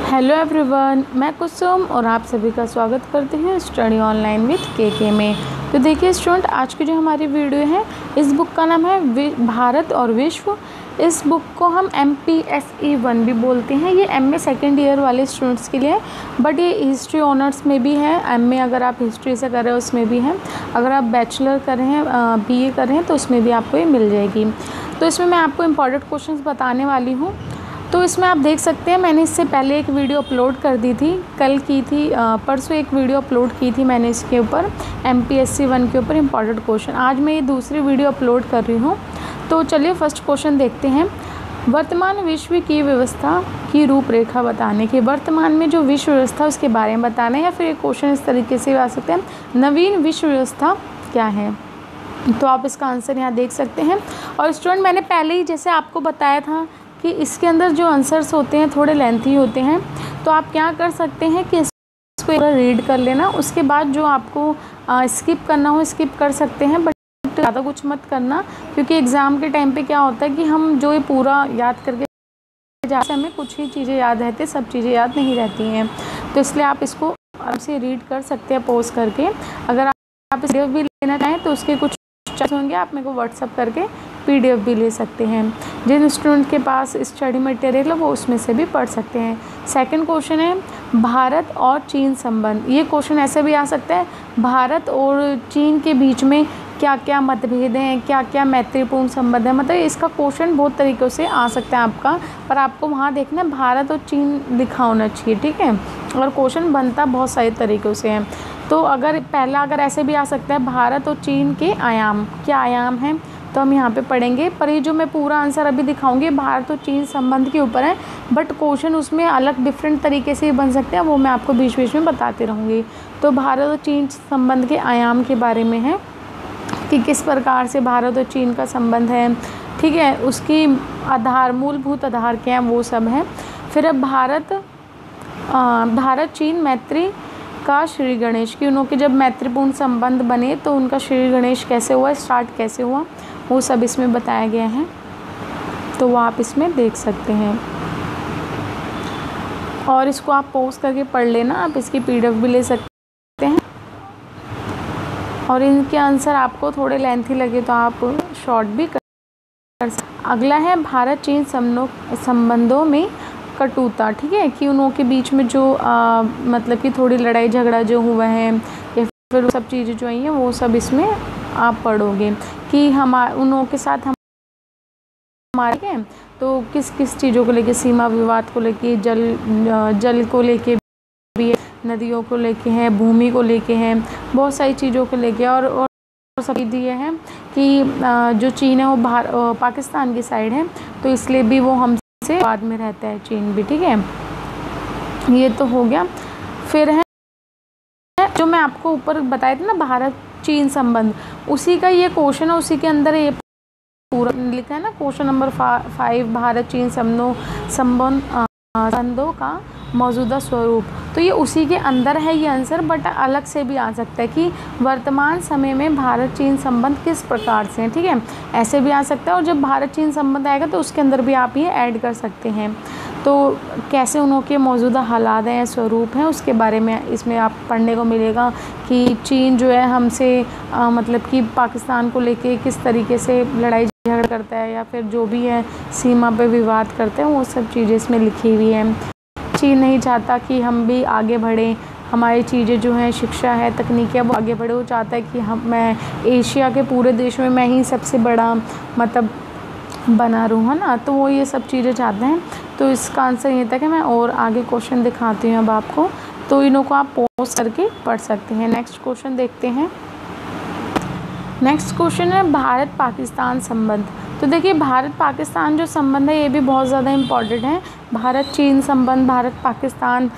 Hello everyone, मैं कुसुम और आप सभी का स्वागत करती हूँ स्टडी ऑनलाइन विद के में। तो देखिए स्टूडेंट, आज की जो हमारी वीडियो है, इस बुक का नाम है भारत और विश्व। इस बुक को हम MPSE 1 भी बोलते हैं। ये MA सेकेंड ईयर वाले स्टूडेंट्स के लिए है, बट ये हिस्ट्री ऑनर्स में भी है। MA अगर आप हिस्ट्री से कर रहे हो उसमें भी है, अगर आप बैचलर कर रहे हैं BA कर रहे हैं तो उसमें भी आपको ये मिल जाएगी। तो इसमें मैं आपको इम्पॉर्टेंट क्वेश्चंस बताने वाली हूँ। तो इसमें आप देख सकते हैं, मैंने इससे पहले एक वीडियो अपलोड कर दी थी, कल की थी, परसों एक वीडियो अपलोड की थी मैंने इसके ऊपर MPSE 1 के ऊपर इम्पॉर्टेंट क्वेश्चन। आज मैं ये दूसरी वीडियो अपलोड कर रही हूँ। तो चलिए फर्स्ट क्वेश्चन देखते हैं। वर्तमान विश्व की व्यवस्था की रूपरेखा बताने की, वर्तमान में जो विश्व व्यवस्था उसके बारे में बताना है, या फिर एक क्वेश्चन इस तरीके से आ सकते हैं, नवीन विश्व व्यवस्था क्या है। तो आप इसका आंसर यहाँ देख सकते हैं। और स्टूडेंट, मैंने पहले ही जैसे आपको बताया था कि इसके अंदर जो आंसर्स होते हैं थोड़े लेंथी होते हैं, तो आप क्या कर सकते हैं कि इसको एक बार रीड कर लेना, उसके बाद जो आपको स्किप करना हो स्किप कर सकते हैं, बट ज़्यादा कुछ मत करना, क्योंकि एग्ज़ाम के टाइम पे क्या होता है कि हम जो ये पूरा याद करके जैसे हमें कुछ ही चीज़ें याद रहती है, सब चीज़ें याद नहीं रहती हैं। तो इसलिए आप इसको आराम से रीड कर सकते हैं पॉज करके। अगर आप PDF भी लेना चाहें तो उसके कुछ चार्ज होंगे, आप मेरे को व्हाट्सअप करके PDF भी ले सकते हैं। जिन स्टूडेंट के पास स्टडी मटेरियल है वो उसमें से भी पढ़ सकते हैं। सेकंड क्वेश्चन है भारत और चीन संबंध। ये क्वेश्चन ऐसे भी आ सकता है, भारत और चीन के बीच में क्या क्या मतभेद हैं, क्या क्या मैत्रीपूर्ण संबंध है। मतलब इसका क्वेश्चन बहुत तरीक़ों से आ सकता है आपका, पर आपको वहाँ देखना है भारत और चीन लिखा होना चाहिए, ठीक है। और क्वेश्चन बनता बहुत सारे तरीक़ों से है। तो अगर पहला अगर ऐसे भी आ सकता है, भारत और चीन के आयाम, क्या आयाम हैं, तो हम यहाँ पे पढ़ेंगे। पर ये जो मैं पूरा आंसर अभी दिखाऊंगी भारत और चीन संबंध के ऊपर है, बट क्वेश्चन उसमें अलग डिफरेंट तरीके से बन सकते हैं, वो मैं आपको बीच बीच में बताती रहूँगी। तो भारत और चीन संबंध के आयाम के बारे में है कि किस प्रकार से भारत और चीन का संबंध है, ठीक है। उसकी आधार, मूलभूत आधार क्या है, वो सब है। फिर अब भारत चीन मैत्री का श्री गणेश, कि उनके जब मैत्रीपूर्ण संबंध बने तो उनका श्री गणेश कैसे हुआ, स्टार्ट कैसे हुआ, वो सब इसमें बताया गया है। तो वो आप इसमें देख सकते हैं, और इसको आप पॉज करके पढ़ लेना। आप इसकी PDF भी ले सकते हैं, और इनके आंसर आपको थोड़े लेंथी लगे तो आप शॉर्ट भी कर सकते। अगला है भारत चीन संबंधों में कटुता, ठीक है, कि उनों के बीच में जो मतलब कि थोड़ी लड़ाई झगड़ा जो हुआ है, या फिर वो सब चीज़ें जो आई हैं वो सब इसमें आप पढ़ोगे कि उनों के साथ हमारे हैं तो किस किस चीज़ों को लेके, सीमा विवाद को लेके, जल को लेके भी है, नदियों को लेके है, भूमि को लेके हैं, बहुत सारी चीज़ों को लेके। और सब ये है कि जो चीन है वो पाकिस्तान की साइड है, तो इसलिए भी वो हमसे बाद में रहता है चीन भी, ठीक है। ये तो हो गया। फिर है जो मैं आपको ऊपर बताया था ना, भारत चीन संबंध, उसी का ये क्वेश्चन है, उसी के अंदर ये पूरा लिखा है ना, क्वेश्चन नंबर 5, भारत चीन संबंधों का मौजूदा स्वरूप। तो ये उसी के अंदर है ये आंसर, बट अलग से भी आ सकता है कि वर्तमान समय में भारत चीन संबंध किस प्रकार से हैं, ठीक है, ऐसे भी आ सकता है। और जब भारत चीन संबंध आएगा तो उसके अंदर भी आप ये ऐड कर सकते हैं। तो कैसे उनके मौजूदा हालात हैं, स्वरूप हैं, उसके बारे में इसमें आप पढ़ने को मिलेगा कि चीन जो है हमसे मतलब कि पाकिस्तान को लेके किस तरीके से लड़ाई झगड़ा करता है, या फिर जो भी है सीमा पे विवाद करते हैं, वो सब चीज़ें इसमें लिखी हुई हैं। चीन नहीं चाहता कि हम भी आगे बढ़ें, हमारी चीज़ें जो हैं, शिक्षा है, तकनीक है, वो आगे बढ़े। वो चाहता है कि मैं एशिया के पूरे देश में मैं ही सबसे बड़ा मतलब बना रहूँ, है ना। तो वो ये सब चीज़ें चाहते हैं। तो इसका आंसर ये था कि मैं और आगे क्वेश्चन दिखाती हूँ अब आपको, तो इन्हों को आप पॉज करके पढ़ सकते हैं। नेक्स्ट क्वेश्चन देखते हैं। नेक्स्ट क्वेश्चन है भारत पाकिस्तान संबंध। तो देखिए भारत पाकिस्तान जो संबंध है ये भी बहुत ज़्यादा इम्पॉर्टेंट है। भारत चीन संबंध, भारत पाकिस्तान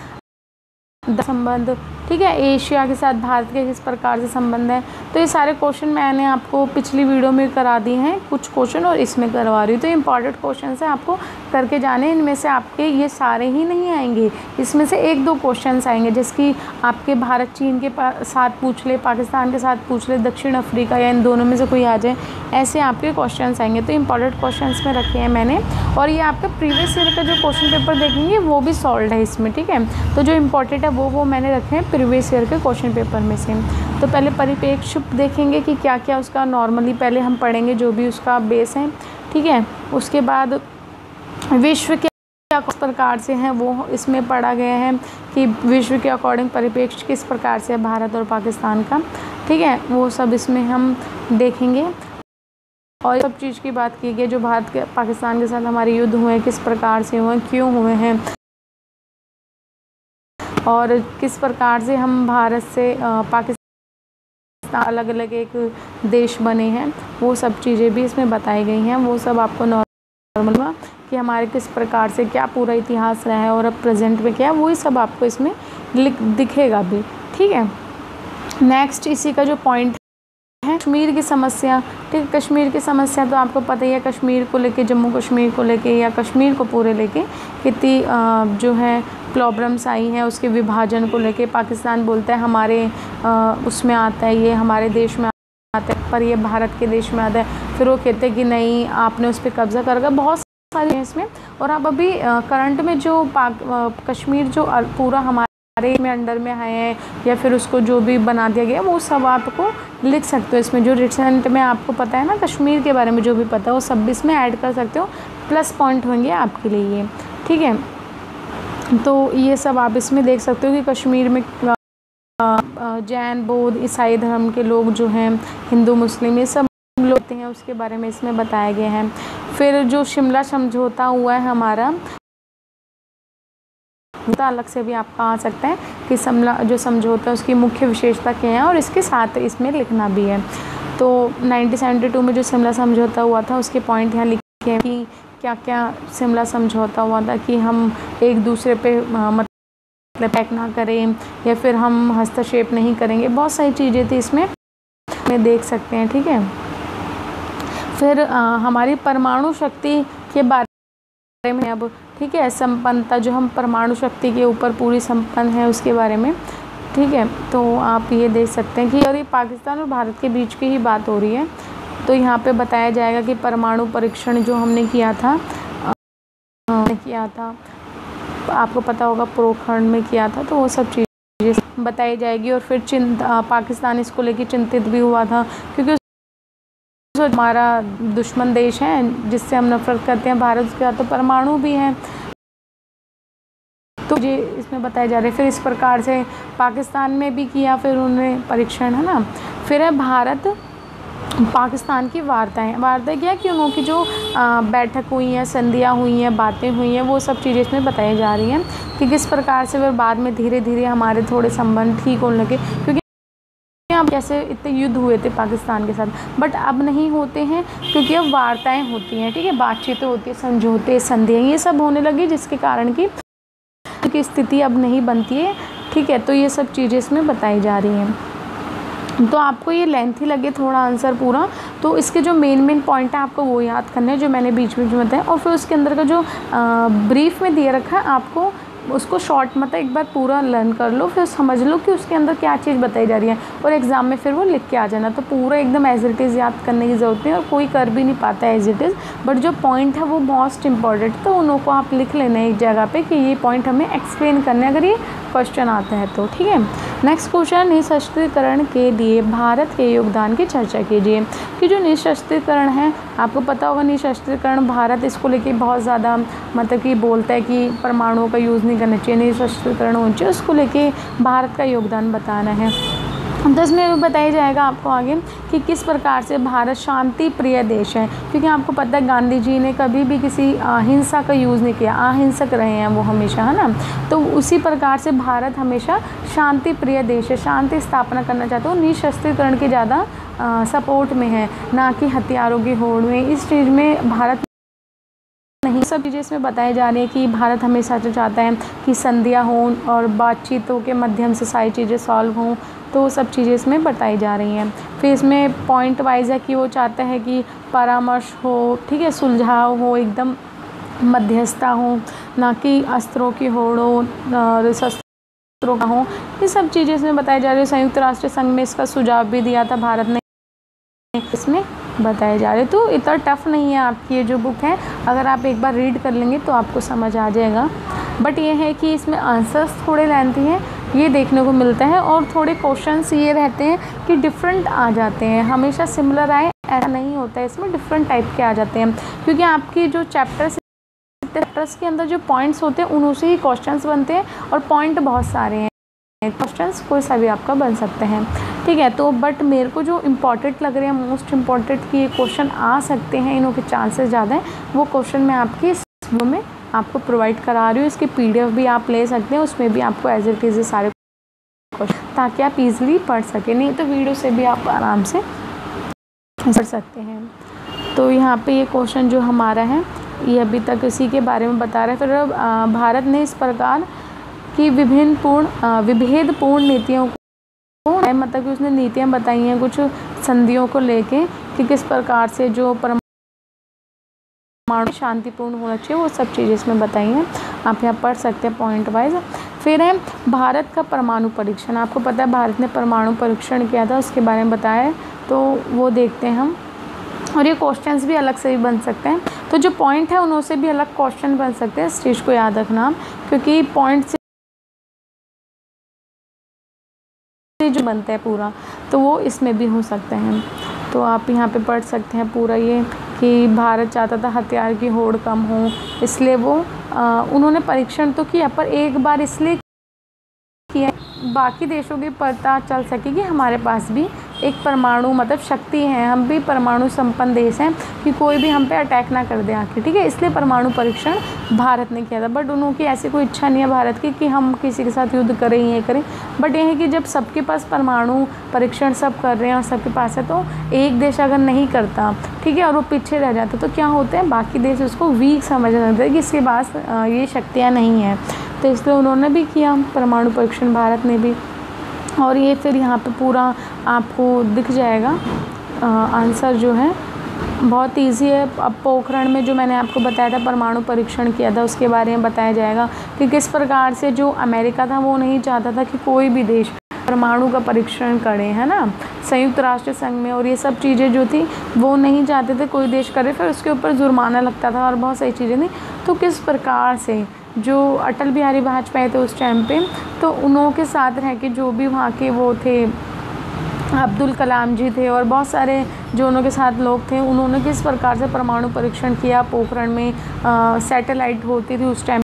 संबंध, ठीक है, एशिया के साथ भारत के किस प्रकार से संबंध है, तो ये सारे क्वेश्चन मैंने आपको पिछली वीडियो में करा दिए हैं, कुछ क्वेश्चन और इसमें करवा रही हूँ। तो इंपॉर्टेंट क्वेश्चन है, आपको करके जाने। इनमें से आपके ये सारे ही नहीं आएंगे, इसमें से 1-2 क्वेश्चन आएंगे, जिसकी आपके भारत चीन के साथ पूछ ले, पाकिस्तान के साथ पूछ ले, दक्षिण अफ्रीका या इन दोनों में से कोई आ जाए, ऐसे आपके क्वेश्चन आएंगे। तो इंपॉर्टेंट क्वेश्चन में रखे हैं मैंने, और ये आपका प्रीवियस ईयर का जो क्वेश्चन पेपर देखेंगे वो भी सॉल्व है इसमें, ठीक है। तो जो इम्पोर्टेंट है वो मैंने रखे हैं प्रीवियस ईयर के क्वेश्चन पेपर में से। तो पहले परिप्रेक्ष्य देखेंगे कि क्या क्या उसका नॉर्मली पहले हम पढ़ेंगे, जो भी उसका बेस है, ठीक है। उसके बाद विश्व के क्या किस प्रकार से हैं वो इसमें पढ़ा गया है कि विश्व के अकॉर्डिंग परिप्रेक्ष्य किस प्रकार से है भारत और पाकिस्तान का, ठीक है। वो सब इसमें हम देखेंगे। और सब चीज़ की बात की गई, जो भारत के पाकिस्तान के साथ हमारे युद्ध हुए हैं, किस प्रकार से हुए, क्यों हुए हैं, और किस प्रकार से हम भारत से पाकिस्तान अलग अलग एक देश बने हैं, वो सब चीज़ें भी इसमें बताई गई हैं। वो सब आपको नॉर्मल कि हमारे किस प्रकार से क्या पूरा इतिहास रहा है और अब प्रेजेंट में क्या है, वही सब आपको इसमें दिखेगा भी, ठीक है। नेक्स्ट इसी का जो पॉइंट है कश्मीर की समस्या, ठीक है। कश्मीर की समस्या तो आपको पता ही है, कश्मीर को लेके, जम्मू कश्मीर को लेके या कश्मीर को पूरे लेके कितनी जो है प्रॉब्लम्स आई हैं। उसके विभाजन को लेके पाकिस्तान बोलता है हमारे उसमें आता है, ये हमारे देश में आता है, पर ये भारत के देश में आता है। फिर वो कहते हैं कि नहीं, आपने उस पर कब्ज़ा कर रखा, बहुत सारी हैं इसमें। और आप अभी करंट में जो कश्मीर जो पूरा हमारे में अंडर में आए हैं, या फिर उसको जो भी बना दिया गया, वो सब आपको लिख सकते हो इसमें। जो रिसेंट में आपको पता है ना कश्मीर के बारे में, जो भी पता है वो सब भी इसमें ऐड कर सकते हो, प्लस पॉइंट होंगे आपके लिए ये, ठीक है। तो ये सब आप इसमें देख सकते हो कि कश्मीर में जैन, बौद्ध, ईसाई धर्म के लोग जो हैं, हिंदू, मुस्लिम, ये सब लोग हैं, उसके बारे में इसमें बताया गया है। फिर जो शिमला समझौता हुआ है हमारा, अलग से भी आपका आ सकता है कि शिमला जो समझौता है उसकी मुख्य विशेषता क्या है, और इसके साथ इसमें लिखना भी है। तो 1972 में जो शिमला समझौता हुआ था उसके पॉइंट यहाँ लिखे हैं कि क्या क्या शिमला समझौता हुआ था, कि हम एक दूसरे पे मतलब अटैक ना करें, या फिर हम हस्तक्षेप नहीं करेंगे, बहुत सारी चीज़ें थी इसमें देख सकते हैं, ठीक है। फिर हमारी परमाणु शक्ति के बारे में अब, ठीक है, संपन्नता, जो हम परमाणु शक्ति के ऊपर पूरी संपन्न है उसके बारे में, ठीक है। तो आप ये देख सकते हैं कि और ये पाकिस्तान और भारत के बीच की ही बात हो रही है। तो यहाँ पे बताया जाएगा कि परमाणु परीक्षण जो हमने किया था आपको पता होगा पोखरण में किया था, तो वो सब चीज़ें बताई जाएगी। और फिर पाकिस्तान इसको लेकर चिंतित भी हुआ था, क्योंकि हमारा दुश्मन देश है जिससे हम नफरत करते हैं, भारत के साथ तो परमाणु भी हैं, तो ये इसमें बताया जा रहा है। फिर इस प्रकार से पाकिस्तान में भी किया, फिर उन्होंने परीक्षण, है ना। फिर है भारत पाकिस्तान की वार्ताएं क्या है कि उनकी जो बैठक हुई हैं, संधियाँ हुई हैं, बातें हुई हैं, वो सब चीज़ें इसमें बताई जा रही हैं कि किस प्रकार से फिर बाद में धीरे धीरे हमारे थोड़े संबंध ठीक होने लगे। क्योंकि अब जैसे इतने युद्ध हुए थे पाकिस्तान के साथ, बट अब नहीं होते हैं, क्योंकि अब वार्ताएं होती हैं, ठीक है, बातचीतें होती है, समझौते, संधियाँ, ये सब होने लगी, जिसके कारण की स्थिति अब नहीं बनती है, ठीक है। तो ये सब चीज़ें इसमें बताई जा रही हैं। तो आपको ये लेंथी लगे थोड़ा आंसर पूरा, तो इसके जो मेन पॉइंट है आपको वो याद करने हैं, जो मैंने बीच में बताया। और फिर उसके अंदर का जो ब्रीफ में दिया रखा है, आपको उसको शॉर्ट मतलब एक बार पूरा लर्न कर लो, फिर समझ लो कि उसके अंदर क्या चीज़ बताई जा रही है, और एग्ज़ाम में फिर वो लिख के आ जाना। तो पूरा एकदम एज इट इज़ याद करने की ज़रूरत नहीं, और कोई कर भी नहीं पाता है एज इट इज़, बट जो पॉइंट है वो मोस्ट इंपॉर्टेंट, तो उन्हों को आप लिख लेना एक जगह पे कि ये पॉइंट हमें एक्सप्लेन करना है, अगर ये क्वेश्चन आता है तो, ठीक है। नेक्स्ट क्वेश्चन, निःशस्त्रीकरण के लिए भारत के योगदान की चर्चा कीजिए। कि जो निःशस्त्रीकरण है, आपको पता होगा निःशस्त्रीकरण, भारत इसको लेके बहुत ज़्यादा मतलब कि बोलता है कि परमाणुओं का यूज़ नहीं करना चाहिए, निःशस्त्रीकरण होना चाहिए, उसको लेके भारत का योगदान बताना है। तो इसमें भी बताया जाएगा आपको आगे कि किस प्रकार से भारत शांति प्रिय देश है, क्योंकि आपको पता है गांधी जी ने कभी भी किसी हिंसा का यूज़ नहीं किया, अहिंसक रहे हैं वो हमेशा, है ना। तो उसी प्रकार से भारत हमेशा शांति प्रिय देश है, शांति स्थापना करना चाहता है, निःशस्त्रीकरण के ज़्यादा सपोर्ट में है, ना कि हथियारों की होड़ में। इस चीज़ में भारत नहीं, सब चीज़ें इसमें बताई जा रही है कि भारत हमेशा चाहता है कि संधियाँ हों और बातचीतों के माध्यम से सारी चीज़ें सॉल्व हों, तो वो सब चीज़ें इसमें बताई जा रही हैं। फिर इसमें पॉइंट वाइज है कि वो चाहता है कि परामर्श हो, ठीक है, सुलझाव हो, एकदम मध्यस्थता हो, ना कि अस्त्रों की होड़ हो और शस्त्रों का हो। ये सब चीज़ें इसमें बताई जा रही है। संयुक्त राष्ट्र संघ में इसका सुझाव भी दिया था भारत ने, इसमें बताया जा रहा है। तो इतना टफ नहीं है आपकी ये जो बुक है, अगर आप एक बार रीड कर लेंगे तो आपको समझ आ जाएगा। बट ये है कि इसमें आंसर्स थोड़े लेंथी हैं, ये देखने को मिलता है, और थोड़े क्वेश्चंस ये रहते हैं कि डिफरेंट आ जाते हैं, हमेशा सिमिलर आए ऐसा नहीं होता है, इसमें डिफरेंट टाइप के आ जाते हैं, क्योंकि आपकी जो चैप्टर्स के अंदर जो पॉइंट्स होते हैं उनसे ही क्वेश्चंस बनते हैं, और पॉइंट बहुत सारे हैं, क्वेश्चंस कोई सा भी आपका बन सकते हैं, ठीक है। तो बट मेरे को जो इम्पॉर्टेंट लग रहे हैं, मोस्ट इम्पॉर्टेंट कि ये क्वेश्चन आ सकते हैं, इनों के चांसेस ज़्यादा हैं, वो क्वेश्चन मैं आपकी इस वीडियो में आपको प्रोवाइड करा रही हूँ। इसकी PDF भी आप ले सकते हैं, उसमें भी आपको एज इट इज़ सारे क्वेश्चन, ताकि आप इजीली पढ़ सकें, नहीं तो वीडियो से भी आप आराम से पढ़ सकते हैं। तो यहाँ पे ये क्वेश्चन जो हमारा है ये अभी तक इसी के बारे में बता रहा है। फिर भारत ने इस प्रकार की विभेदपूर्ण नीतियों को, मतलब कि उसने नीतियाँ बताई हैं कुछ संधियों को लेके कि किस प्रकार से जो परमाणु शांतिपूर्ण होना चाहिए, वो सब चीज़ें इसमें बताई हैं, आप यहाँ पढ़ सकते हैं पॉइंट वाइज। फिर है भारत का परमाणु परीक्षण, आपको पता है भारत ने परमाणु परीक्षण किया था, उसके बारे में बताया है, तो वो देखते हैं हम। और ये क्वेश्चंस भी अलग से भी बन सकते हैं, तो जो पॉइंट है उनसे भी अलग क्वेश्चन बन सकते हैं, इस चीज़ को याद रखना, क्योंकि पॉइंट से जो बनता है पूरा, तो वो इसमें भी हो सकते हैं। तो आप यहाँ पे पढ़ सकते हैं पूरा ये कि भारत चाहता था हथियार की होड़ कम हो, इसलिए वो उन्होंने परीक्षण तो किया, पर एक बार इसलिए किया बाकी देशों की पता चल सके कि हमारे पास भी एक परमाणु मतलब शक्ति है, हम भी परमाणु संपन्न देश हैं, कि कोई भी हम पे अटैक ना कर दे आके, ठीक है। इसलिए परमाणु परीक्षण भारत ने किया था, बट उनकी ऐसी कोई इच्छा नहीं है भारत की कि हम किसी के साथ युद्ध करें, ये करें। बट ये है कि जब सबके पास परमाणु परीक्षण सब कर रहे हैं और सबके पास है, तो एक देश अगर नहीं करता, ठीक है, और वो पीछे रह जाता, तो क्या होता है, बाकी देश उसको वीक समझने लगता है कि इसके पास ये शक्तियाँ नहीं हैं। तो इसलिए उन्होंने भी किया परमाणु परीक्षण, भारत ने भी। और ये फिर यहाँ पे पूरा आपको दिख जाएगा आंसर जो है, बहुत इजी है। अब पोखरण में जो मैंने आपको बताया था परमाणु परीक्षण किया था, उसके बारे में बताया जाएगा कि किस प्रकार से जो अमेरिका था वो नहीं चाहता था कि कोई भी देश परमाणु का परीक्षण करे, है ना, संयुक्त राष्ट्र संघ में, और ये सब चीज़ें जो थी वो नहीं चाहते थे कोई देश करे, फिर उसके ऊपर जुर्माना लगता था और बहुत सारी चीज़ें थी। तो किस प्रकार से जो अटल बिहारी वाजपेयी थे उस टाइम पे, तो उन्हों के साथ रह के जो भी वहाँ के वो थे, अब्दुल कलाम जी थे और बहुत सारे जो उनके साथ लोग थे, उन्होंने किस प्रकार से परमाणु परीक्षण किया पोखरण में, सैटेलाइट होती थी उस टाइम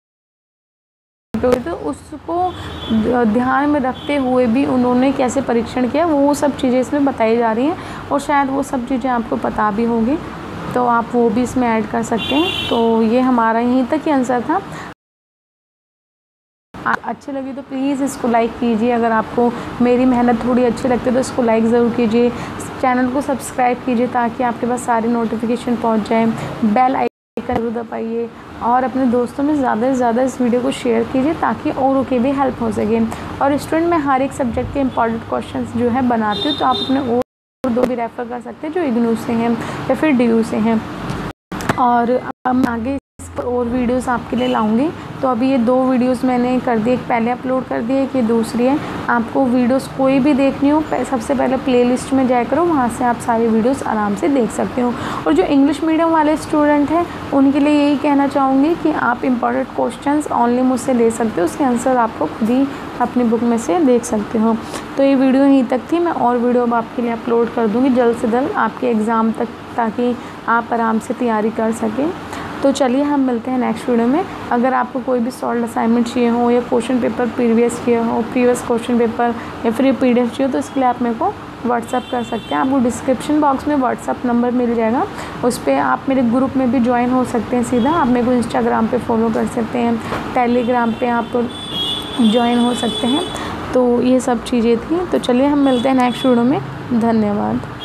पे, तो उसको ध्यान में रखते हुए भी उन्होंने कैसे परीक्षण किया, वो सब चीज़ें इसमें बताई जा रही हैं, और शायद वो सब चीज़ें आपको पता भी होंगी, तो आप वो भी इसमें ऐड कर सकते हैं। तो ये हमारा यहीं तक ही आंसर था। अच्छी लगी तो प्लीज़ इसको लाइक कीजिए, अगर आपको मेरी मेहनत थोड़ी अच्छी लगती है तो इसको लाइक ज़रूर कीजिए, चैनल को सब्सक्राइब कीजिए ताकि आपके पास सारी नोटिफिकेशन पहुंच जाए, बेल आइकन जरूर दबाइए, और अपने दोस्तों में ज़्यादा से ज़्यादा इस वीडियो को शेयर कीजिए ताकि औरों की भी हेल्प हो सके। और स्टूडेंट मैं हर एक सब्जेक्ट के इंपॉर्टेंट क्वेश्चन जो है बनाती हूँ, तो आप अपने और दो भी रेफ़र कर सकते हैं जो इग्नू से हैं या फिर DU से हैं, और हम आगे इस पर और वीडियोस आपके लिए लाऊंगी। तो अभी ये 2 वीडियोस मैंने कर दी, एक पहले अपलोड कर दी है, कि दूसरी है। आपको वीडियोस कोई भी देखनी हो सबसे पहले प्लेलिस्ट में जाया करो, वहाँ से आप सारी वीडियोस आराम से देख सकते हो। और जो इंग्लिश मीडियम वाले स्टूडेंट हैं उनके लिए यही कहना चाहूँगी कि आप इम्पॉर्टेंट क्वेश्चंस ओनली मुझसे ले सकते हो, उसके आंसर आपको खुद ही अपनी बुक में से देख सकते हो। तो ये वीडियो यहीं तक थी, मैं और वीडियो अब आपके लिए अपलोड कर दूँगी जल्द से जल्द आपके एग्ज़ाम तक, ताकि आप आराम से तैयारी कर सकें। तो चलिए हम मिलते हैं नेक्स्ट वीडियो में। अगर आपको कोई भी सॉल्व असाइनमेंट चाहिए हो या question paper previous question paper या फिर PDF चाहिए, तो इसके लिए आप मेरे को व्हाट्सअप कर सकते हैं। आपको डिस्क्रिप्शन बॉक्स में व्हाट्सअप नंबर मिल जाएगा, उस पर आप मेरे ग्रुप में भी ज्वाइन हो सकते हैं सीधा। आप मेरे को इंस्टाग्राम पे फॉलो कर सकते हैं, टेलीग्राम पे आप ज्वाइन हो सकते हैं। तो ये सब चीज़ें थी। तो चलिए हम मिलते हैं नेक्स्ट वीडियो में। धन्यवाद।